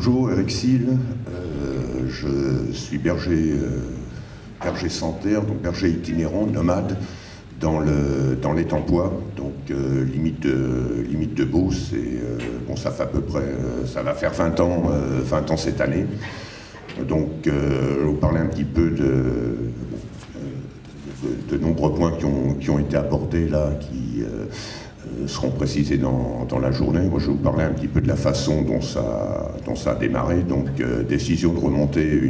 Bonjour, Eric Sille. Je suis berger sans-terre, donc berger itinérant, nomade, dans l'Étang-Poix, donc limite de Beauce. Et bon, ça fait à peu près, ça va faire 20 ans cette année. Donc, je vais vous parler un petit peu de nombreux points qui ont été abordés là, qui seront précisés dans la journée. Moi, je vais vous parler un petit peu de la façon dont ça a démarré. Donc, décision de remonter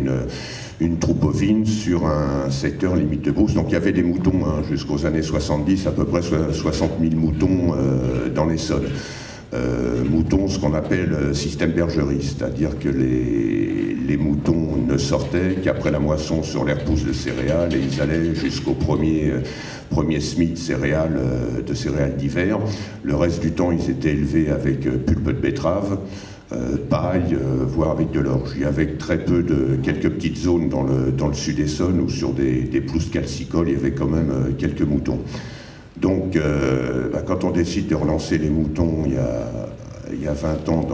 une troupe ovine sur un secteur limite de Beauce. Donc, il y avait des moutons jusqu'aux années 70, à peu près 60 000 moutons dans l'Essonne. Moutons, ce qu'on appelle système bergerie, c'est-à-dire que les moutons ne sortaient qu'après la moisson sur les repousses de céréales et ils allaient jusqu'au premier semis de céréales d'hiver. Le reste du temps, ils étaient élevés avec pulpe de betterave, paille, voire avec de l'orge. Il y avait très peu quelques petites zones dans le sud Essonne où sur des pelouses calcicoles, il y avait quand même quelques moutons. Donc, quand on décide de relancer les moutons il y a 20 ans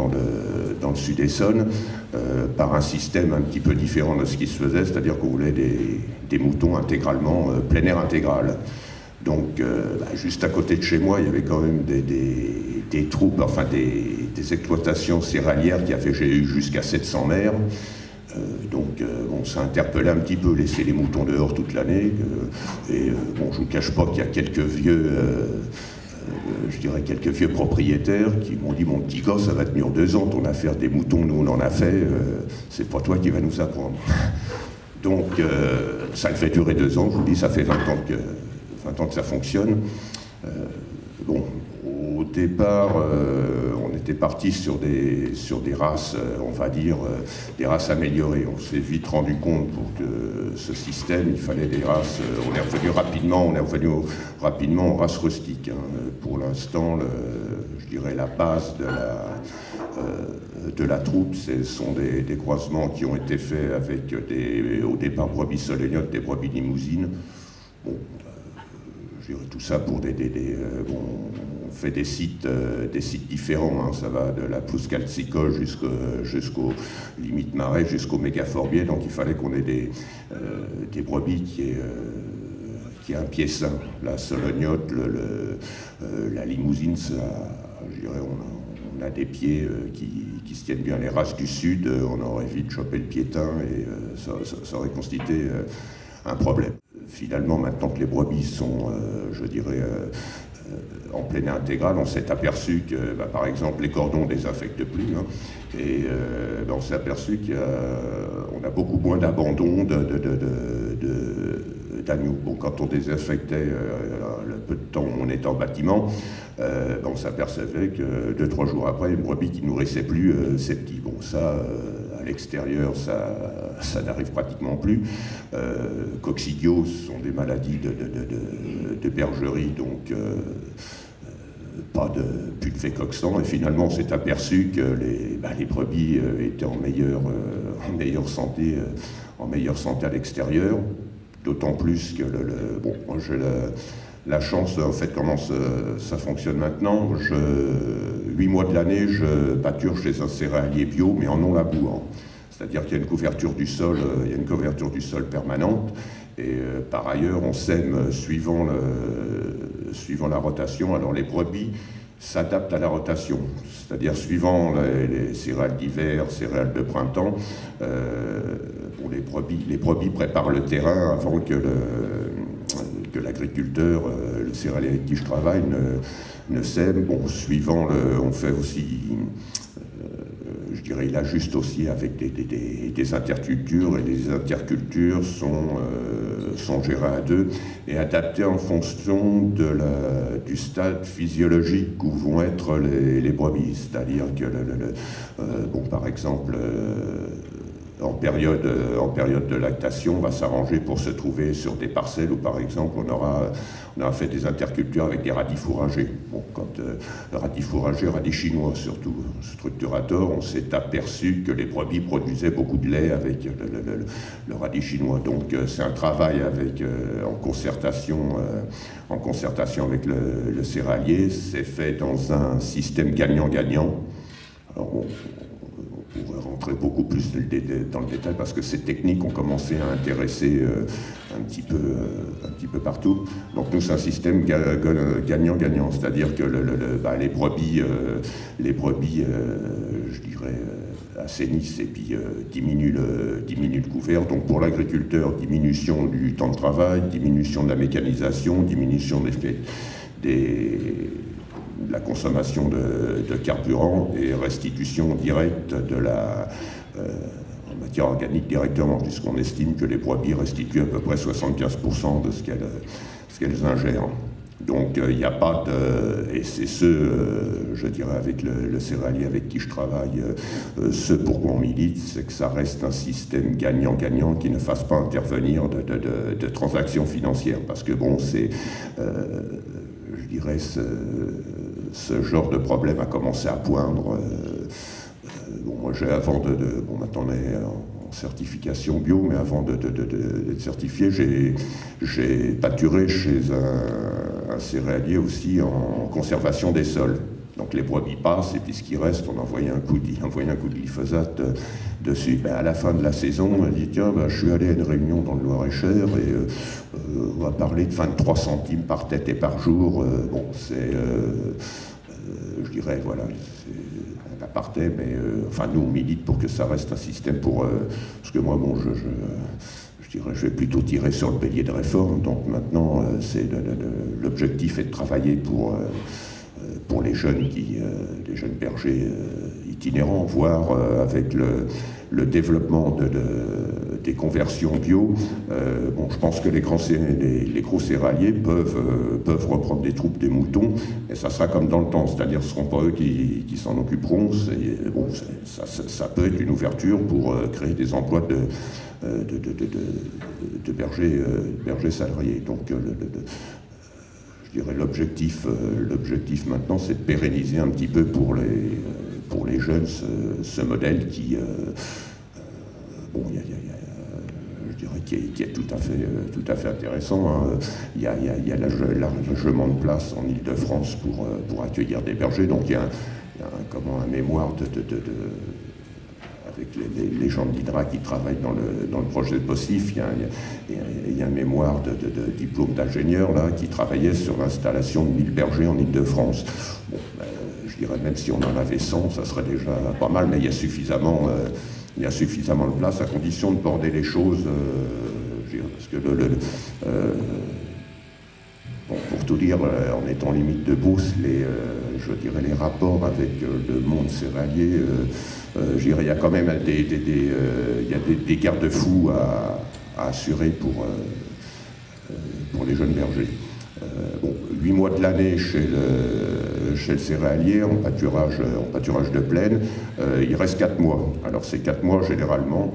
dans le sud Essonne, par un système un petit peu différent de ce qui se faisait, c'est-à-dire qu'on voulait des moutons intégralement, plein air intégral. Donc, juste à côté de chez moi, il y avait quand même des troupes, enfin des exploitations céréalières qui avaient eu jusqu'à 700 mères. Bon, ça interpellait un petit peu, laisser les moutons dehors toute l'année. Bon, je ne vous cache pas qu'il y a quelques vieux propriétaires qui m'ont dit « Mon petit gars, ça va tenir 2 ans, ton affaire des moutons, nous on en a fait, c'est pas toi qui vas nous apprendre. » Donc, ça le fait durer 2 ans, je vous dis, ça fait 20 ans que ça fonctionne. Bon, au départ, on était parti sur des races, on va dire, des races améliorées. On s'est vite rendu compte pour que ce système, il fallait des races. On est revenu rapidement aux races rustiques. Pour l'instant, je dirais la base de la troupe, ce sont des croisements qui ont été faits avec au départ brebis solognottes, des brebis limousines. Bon, je dirais tout ça pour bon, on fait des sites différents, ça va de la pelouse calcicole jusqu'aux limites marais, jusqu'au mégaforbier, donc il fallait qu'on ait des brebis qui aient un pied sain. La solognotte, la limousine, ça, je dirais, on a des pieds qui se tiennent bien. Les races du sud, on aurait vite chopé le piétin et ça aurait constitué un problème. Finalement, maintenant que les brebis sont, je dirais, en plein air intégral, on s'est aperçu que, par exemple, les cordons ne désinfectent plus. Et on s'est aperçu qu'on a beaucoup moins d'abandon d'agneaux. Bon, quand on désinfectait le peu de temps où on était en bâtiment, on s'apercevait que 2-3 jours après, une brebis qui ne nourrissait plus ses petits. Bon, ça, à l'extérieur, ça n'arrive pratiquement plus. Coccidios sont des maladies de bergerie, donc pas de pulvécoxant. Et finalement, on s'est aperçu que les brebis étaient en meilleure santé à l'extérieur. D'autant plus que bon, moi j'ai la chance, en fait, comment ça fonctionne maintenant. 8 mois de l'année, je pâture chez un céréalier bio, mais en non-labour. C'est-à-dire qu'il y a une couverture du sol, permanente. Et par ailleurs, on sème suivant la rotation. Alors les brebis s'adaptent à la rotation, c'est-à-dire suivant les céréales d'hiver, céréales de printemps. Pour les brebis préparent le terrain avant que l'agriculteur, le céréalier avec qui je travaille, ne sème. Bon, on fait aussi, je dirais, il ajuste aussi avec des intercultures, et les intercultures sont gérées à 2 et adaptées en fonction du stade physiologique où vont être les brebis. C'est-à-dire que, bon, par exemple, en période de lactation, on va s'arranger pour se trouver sur des parcelles où, par exemple, on aura fait des intercultures avec des radis fourragers. Bon, quand radis fourragers, radis chinois surtout, structurator, on s'est aperçu que les brebis produisaient beaucoup de lait avec le radis chinois. Donc c'est un travail en concertation avec le céréalier. C'est fait dans un système gagnant-gagnant. Alors, on pourrait rentrer rentrer beaucoup plus dans le détail parce que ces techniques ont commencé à intéresser un petit peu partout. Donc nous, c'est un système gagnant-gagnant, c'est-à-dire que les brebis, je dirais, assainissent et puis diminuent le couvert. Donc pour l'agriculteur, diminution du temps de travail, diminution de la mécanisation, diminution de la consommation de carburant et restitution directe de la matière organique directement, puisqu'on estime que les brebis restituent à peu près 75% de ce qu'elles ingèrent. Donc il n'y a pas de... Et c'est je dirais, avec le céréalier avec qui je travaille, ce pourquoi on milite, c'est que ça reste un système gagnant-gagnant qui ne fasse pas intervenir de transactions financières. Parce que bon, c'est... je dirais, ce genre de problème a commencé à poindre. Bon, moi, bon, maintenant, on est en certification bio, mais avant d'être certifié, j'ai pâturé chez un céréalier aussi en conservation des sols. Donc les brebis passent, et puis ce qui reste, on envoyait un coup de glyphosate dessus. Ben, à la fin de la saison, on a dit, tiens, ben, je suis allé à une réunion dans le Loir-et-Cher, et on va parler de 23 centimes par tête et par jour. Bon, c'est, je dirais, voilà, c'est un aparté, mais enfin, nous, on milite pour que ça reste un système pour... parce que moi, bon, je dirais, je vais plutôt tirer sur le bélier de réforme, donc maintenant, l'objectif est de travailler pour les jeunes bergers itinérants, voire avec le développement des conversions bio. Bon, je pense que les gros céréaliers peuvent reprendre des troupes des moutons, et ça sera comme dans le temps, c'est-à-dire ce ne seront pas eux qui s'en occuperont. Bon, ça peut être une ouverture pour créer des emplois de bergers salariés. Donc, je dirais l'objectif maintenant, c'est de pérenniser un petit peu pour les jeunes ce modèle qui, bon, je dirais qui est tout à fait intéressant. Hein. Il y a largement de place en Île-de-France pour accueillir des bergers. Donc il y a un mémoire avec les gens de l'Hydra qui travaillent dans le projet de POSIF, il y a un mémoire de diplôme d'ingénieur là qui travaillait sur l'installation de 1000 bergers en Île-de-France. Bon, je dirais même si on en avait 100, ça serait déjà pas mal, mais il y a suffisamment de place à condition de border les choses. Parce que bon, pour tout dire, en étant limite de Beauce, je dirais les rapports avec le monde céréalier, je dirais, il y a quand même des garde-fous à assurer pour les jeunes bergers. Bon, 8 mois de l'année chez le céréalier, en pâturage de plaine, il reste 4 mois. Alors ces 4 mois, généralement,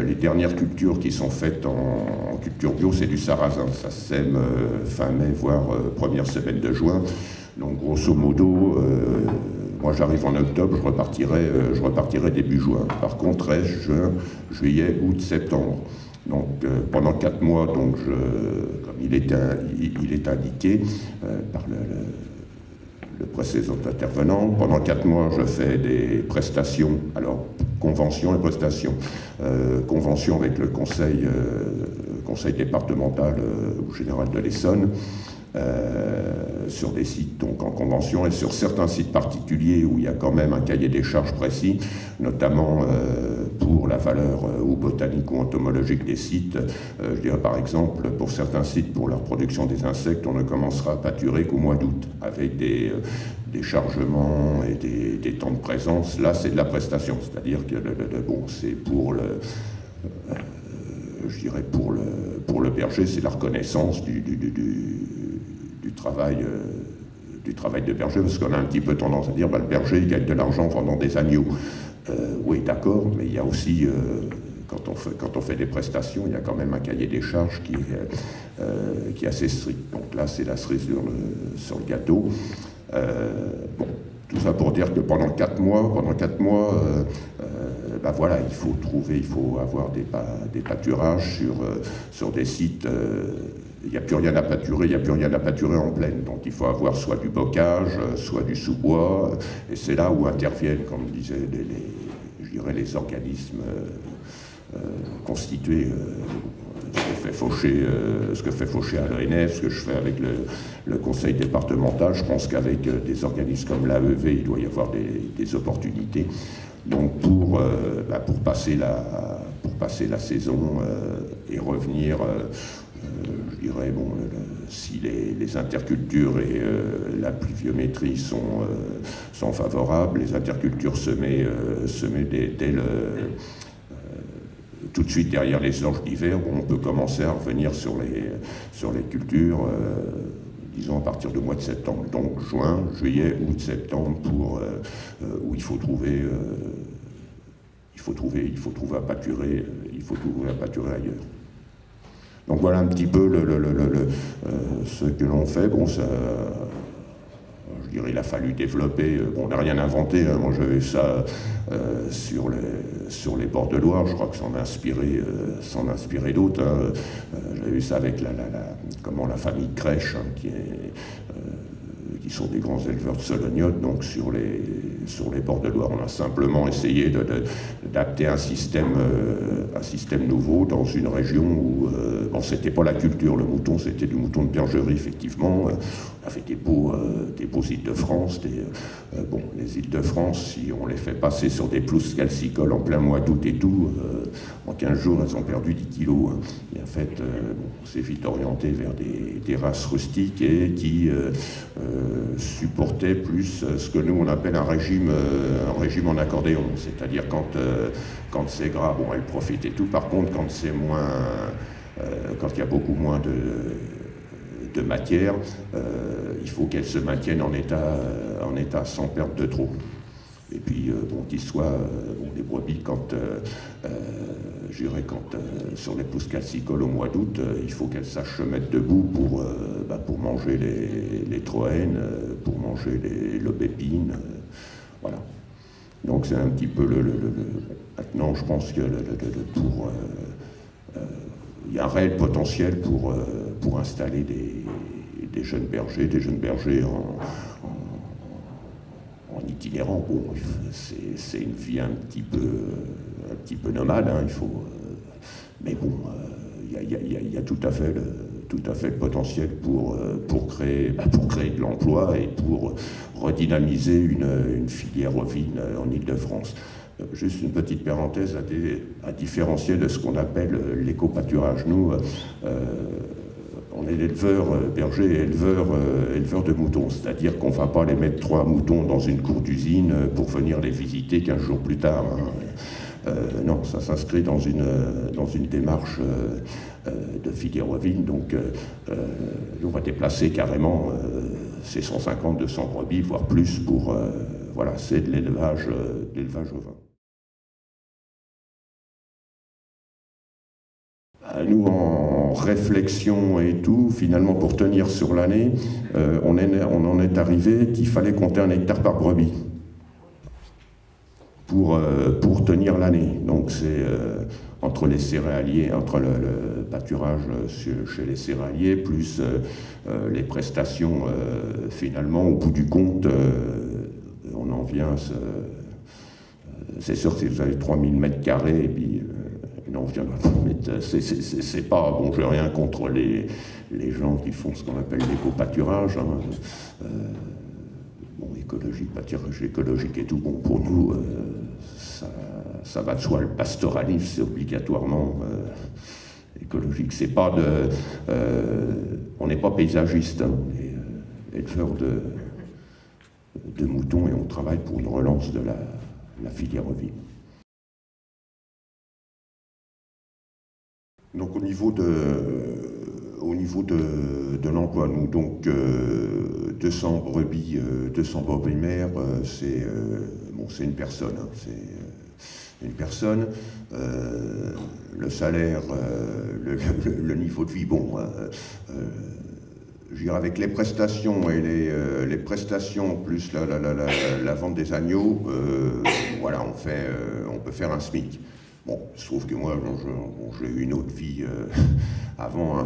les dernières cultures qui sont faites en culture bio, c'est du sarrasin. Ça sème fin mai, voire première semaine de juin. Donc grosso modo, moi j'arrive en octobre, je repartirai début juin. Par contre, reste juin, juillet, août, septembre. Donc pendant 4 mois, donc comme il est indiqué par le précédent intervenant, pendant 4 mois je fais des prestations, alors convention et prestations. Convention avec le conseil départemental ou général de l'Essonne, sur des sites donc en convention et sur certains sites particuliers où il y a quand même un cahier des charges précis, notamment pour la valeur ou botanique ou entomologique des sites. Je dirais par exemple, pour certains sites, pour la reproduction des insectes, on ne commencera à pâturer qu'au mois d'août, avec des chargements et des temps de présence. Là, c'est de la prestation, c'est-à-dire que bon, c'est pour je dirais pour le berger, c'est la reconnaissance du travail de berger, parce qu'on a un petit peu tendance à dire le berger il gagne de l'argent en vendant des agneaux. Oui, d'accord, mais il y a aussi, quand on fait des prestations, il y a quand même un cahier des charges qui est assez strict. Donc là, c'est la cerise sur le gâteau. Bon, tout ça pour dire que pendant 4 mois, voilà, il faut avoir des pâturages sur des sites. Il n'y a plus rien à pâturer, en plaine. Donc il faut avoir soit du bocage, soit du sous-bois, et c'est là où interviennent, comme disaient dirais, les organismes constitués, ce que fait Fauché à l'ONF, ce que je fais avec le conseil départemental. Je pense qu'avec des organismes comme l'AEV, il doit y avoir des opportunités. Donc pour passer la saison et revenir, je dirais, bon, si les intercultures et la pluviométrie sont favorables, les intercultures semées tout de suite derrière les orges d'hiver, où on peut commencer à revenir sur les cultures, disons à partir du mois de septembre. Donc juin, juillet, août, septembre, où il faut trouver à pâturer, ailleurs. Donc voilà un petit peu ce que l'on fait. Bon, ça, je dirais, il a fallu développer. Bon, on n'a rien inventé. Hein. Moi, j'avais ça sur les bords de Loire. Je crois que s'en a inspiré d'autres. Hein. J'avais vu ça avec la famille Crèche, hein, qui sont des grands éleveurs de solognotes. Donc sur les bords de Loire, on a simplement essayé d'adapter un système nouveau dans une région où bon, c'était pas la culture, le mouton, c'était du mouton de bergerie, effectivement. On avait des beaux Îles-de-France. Bon, les Îles-de-France, si on les fait passer sur des pelouses calcicoles en plein mois d'août et tout, en 15 jours, elles ont perdu 10 kilos. Hein. Et en fait, on s'est vite orienté vers des races rustiques et qui supportaient plus ce que nous, on appelle un régime en accordéon. C'est-à-dire quand c'est gras, bon, elles profitent et tout. Par contre, quand c'est moins... quand il y a beaucoup moins de matière, il faut qu'elles se maintiennent en état sans perdre de trop. Et puis, bon, qu'ils soient les brebis, quand sur les pousses calcicoles au mois d'août, il faut qu'elles sachent se mettre debout pour manger les troènes, pour manger les lobépines, voilà. Donc c'est un petit peu maintenant, je pense que il y a un réel potentiel pour installer des jeunes bergers en itinérant. Bon, c'est une vie un petit peu nomade, hein, mais bon, il y a tout à fait le potentiel pour créer de l'emploi et pour redynamiser une filière ovine en Île-de-France. Juste une petite parenthèse à différencier de ce qu'on appelle l'éco-pâturage. Nous, on est éleveurs bergers et éleveurs de moutons, c'est-à-dire qu'on ne va pas les mettre 3 moutons dans une cour d'usine pour venir les visiter 15 jours plus tard. Hein. Non, ça s'inscrit dans une démarche de filière ovine, donc on va déplacer carrément ces 150-200 brebis, voire plus, pour... voilà, c'est de l'élevage ovin. Nous, en réflexion et tout, finalement, pour tenir sur l'année, on en est arrivé qu'il fallait compter 1 hectare par brebis pour tenir l'année. Donc c'est entre les céréaliers, entre le pâturage chez les céréaliers, plus les prestations, finalement, au bout du compte, on en vient... c'est sûr que si vous avez 3000 mètres carrés, et puis... non, je viendrai pas mettre... C'est pas... Bon, j'ai rien contre les gens qui font ce qu'on appelle l'éco-pâturage. Hein. Bon, écologique, pâturage écologique et tout, bon, pour nous, ça va de soi. Le pastoralisme, c'est obligatoirement écologique. C'est pas on n'est pas paysagiste, hein. On est éleveur de moutons et on travaille pour une relance de la filière ovine. Donc au niveau de l'emploi, nous, donc 200 brebis mères, c'est une personne. Hein, c'est une personne. Le salaire, le niveau de vie, bon, je dirais avec les prestations et les prestations plus la vente des agneaux, voilà, on peut faire un SMIC. Bon, sauf que moi, j'ai eu une autre vie avant, hein,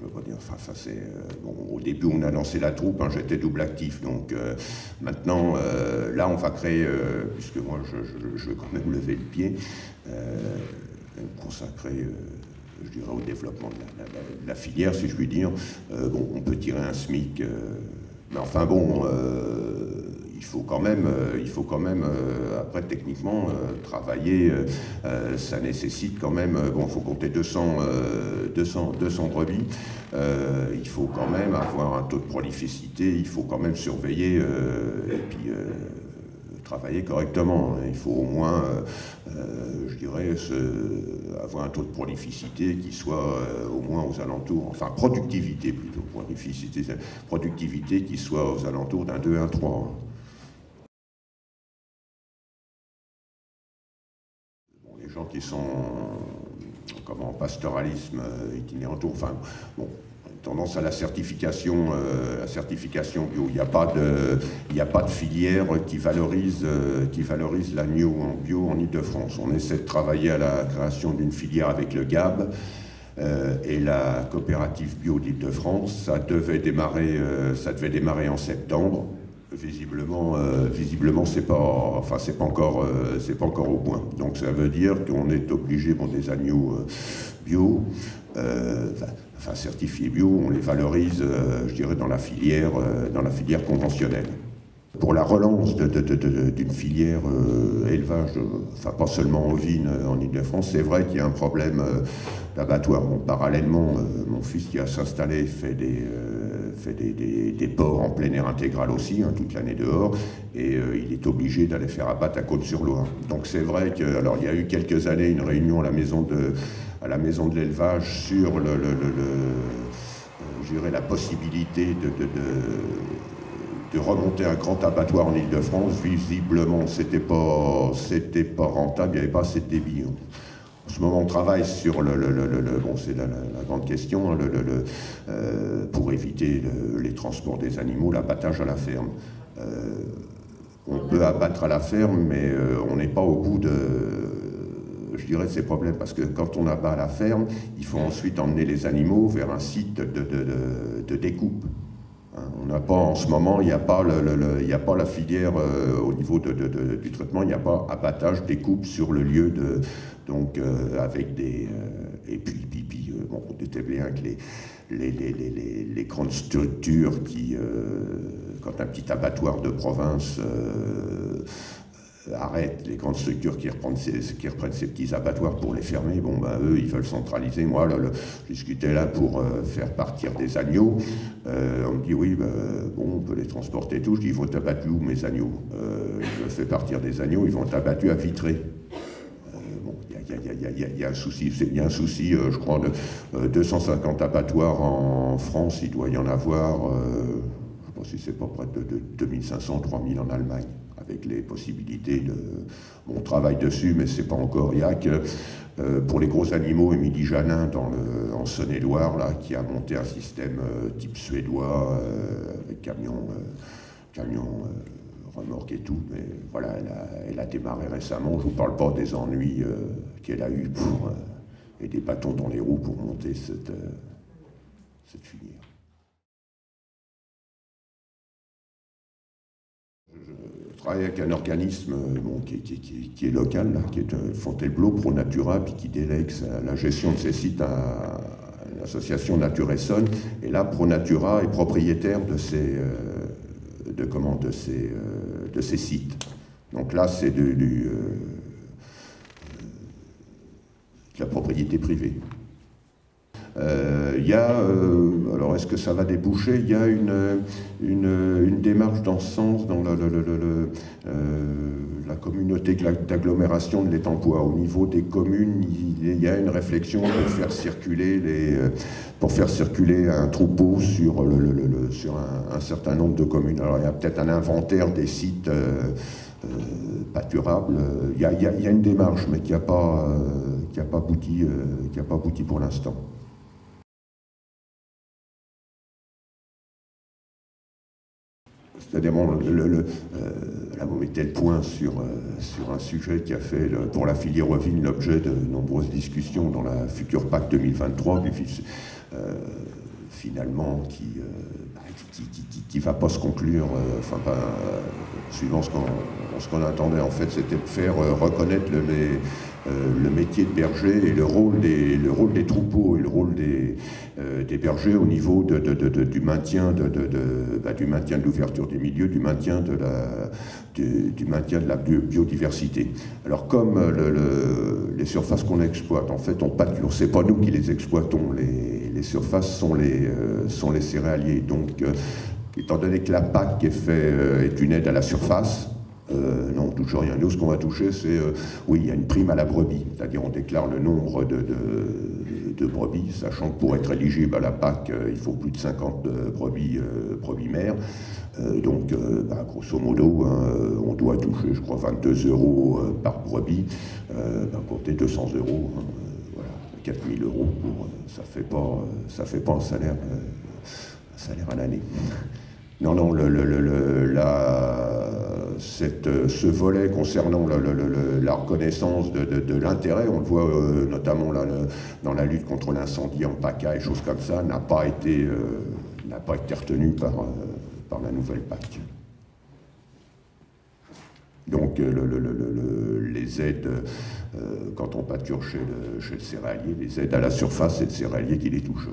peux pas dire, enfin ça c'est... bon, au début on a lancé la troupe, hein, j'étais double actif, donc maintenant là on va créer, puisque moi je veux quand même lever le pied, me consacrer, je dirais, au développement de la filière, si je puis dire. Bon, on peut tirer un SMIC, mais enfin bon, il faut quand même, après techniquement, travailler, ça nécessite quand même, bon, il faut compter 200 brebis, il faut quand même avoir un taux de prolificité, il faut quand même surveiller, et puis travailler correctement. Il faut au moins, je dirais, avoir un taux de prolificité qui soit au moins aux alentours, enfin productivité plutôt, productivité qui soit aux alentours d'un 2, 1, 3. Bon, les gens qui sont en pastoralisme itinérant, enfin bon, tendance à la certification bio. Il n'y a pas de filière qui valorise l'agneau en bio en Ile-de-France. On essaie de travailler à la création d'une filière avec le GAB et la coopérative bio d'Ile-de-France. Ça devait démarrer en septembre. Visiblement, c'est pas encore au point. Donc ça veut dire qu'on est obligé, bon, des agneaux bio, certifiés bio, on les valorise, je dirais, dans la filière conventionnelle. Pour la relance d'une filière élevage, enfin pas seulement ovine en Ile-de-France, c'est vrai qu'il y a un problème d'abattoir. Bon, parallèlement, mon fils qui a s'installé fait des porcs en plein air intégral aussi, hein, toute l'année dehors, et il est obligé d'aller faire abattre à Côte-sur-Loire. Donc c'est vrai que, alors il y a eu quelques années une réunion à la maison de l'élevage sur je dirais, la possibilité de remonter un grand abattoir en Ile-de-France. Visiblement, c'était pas rentable, il n'y avait pas assez de débit. En ce moment, on travaille sur bon, c'est la grande question, hein, pour éviter les transports des animaux, l'abattage à la ferme. On peut abattre à la ferme, mais on n'est pas au bout je dirais, de ces problèmes, parce que quand on abat à la ferme, il faut ensuite emmener les animaux vers un site de découpe. On n'a pas, en ce moment, il n'y a pas la filière au niveau du traitement, il n'y a pas abattage, découpe sur le lieu donc avec des et puis bon, on était bien avec les grandes structures qui, quand un petit abattoir de province arrête, les grandes structures qui reprennent ces petits abattoirs pour les fermer, bon ben eux ils veulent centraliser. Moi là, je discutais là pour faire partir des agneaux, on me dit oui, ben, bon on peut les transporter tous, je dis ils vont être abattus où mes agneaux, je fais partir des agneaux, ils vont être abattus à Vitré. Bon, il y a un souci, je crois, de 250 abattoirs en France, il doit y en avoir, je ne sais pas si c'est pas près de 2500, 3000 en Allemagne, avec les possibilités de... Bon, on travaille dessus, mais c'est pas encore... Il y a que, pour les gros animaux, Émilie Janin, en Saône-et-Loire, là, qui a monté un système type suédois, avec camion, remorque et tout, mais voilà, elle a démarré récemment. Je vous parle pas des ennuis qu'elle a eu et des bâtons dans les roues pour monter cette filière. Je travaille avec un organisme bon, qui est local, là, qui est Fontainebleau, Pronatura, puis qui délègue la gestion de ces sites à l'association Nature Essonne. Et là, Pronatura est propriétaire de ces sites. Donc là, c'est de la propriété privée. Il y a, alors est-ce que ça va déboucher? Il y a une démarche dans ce sens dans la communauté d'agglomération de l'Étang-Poix. Au niveau des communes, il y a une réflexion pour faire circuler un troupeau sur un certain nombre de communes. Alors il y a peut-être un inventaire des sites pâturables. Il y a une démarche, mais qui n'a pas abouti pour l'instant. C'est-à-dire, bon, là, vous mettez le point sur un sujet qui a fait, pour la filière ovine, l'objet de nombreuses discussions dans la future PAC 2023. finalement, qui va pas se conclure, suivant ce qu'on attendait. En fait, c'était de faire reconnaître le métier de berger et le rôle des troupeaux et le rôle des bergers au niveau du maintien de l'ouverture des milieux, du maintien de la biodiversité. Alors comme les surfaces qu'on exploite, en fait, on pâture, c'est pas nous qui les exploitons, les surfaces sont les céréaliers. Donc, étant donné que la PAC est une aide à la surface, non, on ne touche rien. Nous, ce qu'on va toucher, c'est, oui, il y a une prime à la brebis, c'est-à-dire on déclare le nombre de brebis, sachant que pour être éligible à la PAC, il faut plus de 50 brebis mères. Donc, grosso modo, on doit toucher, je crois, 22 € par brebis, compter 200 €, voilà, 4 000 €, ça fait pas un salaire à l'année. Non, ce volet concernant la reconnaissance de l'intérêt, on le voit notamment là, dans la lutte contre l'incendie en PACA et choses comme ça, n'a pas été retenu par la nouvelle PAC. Donc les aides, quand on pâture chez le céréalier, les aides à la surface, c'est le céréalier qui les touche.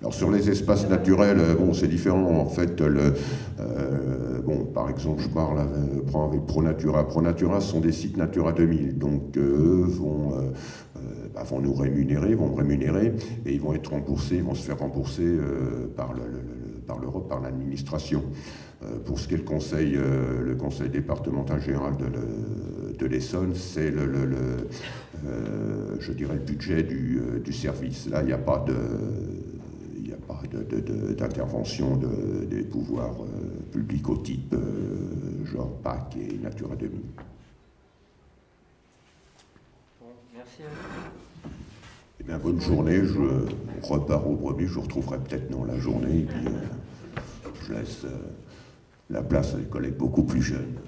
Alors sur les espaces naturels, bon, c'est différent. En fait, par exemple, prends avec ProNatura. ProNatura sont des sites Natura 2000, donc eux vont nous rémunérer, et ils vont être remboursés, ils vont se faire rembourser par l'Europe, par l'administration. Pour ce qui est le conseil départemental général de l'Essonne, c'est je dirais, le budget du service. Là, il n'y a pas d'intervention des pouvoirs publics au type genre PAC et Natura 2000. Bon, merci. Eh bien, bonne journée, je repars au brebis, je vous retrouverai peut-être dans la journée, et puis je laisse la place à des collègues beaucoup plus jeunes.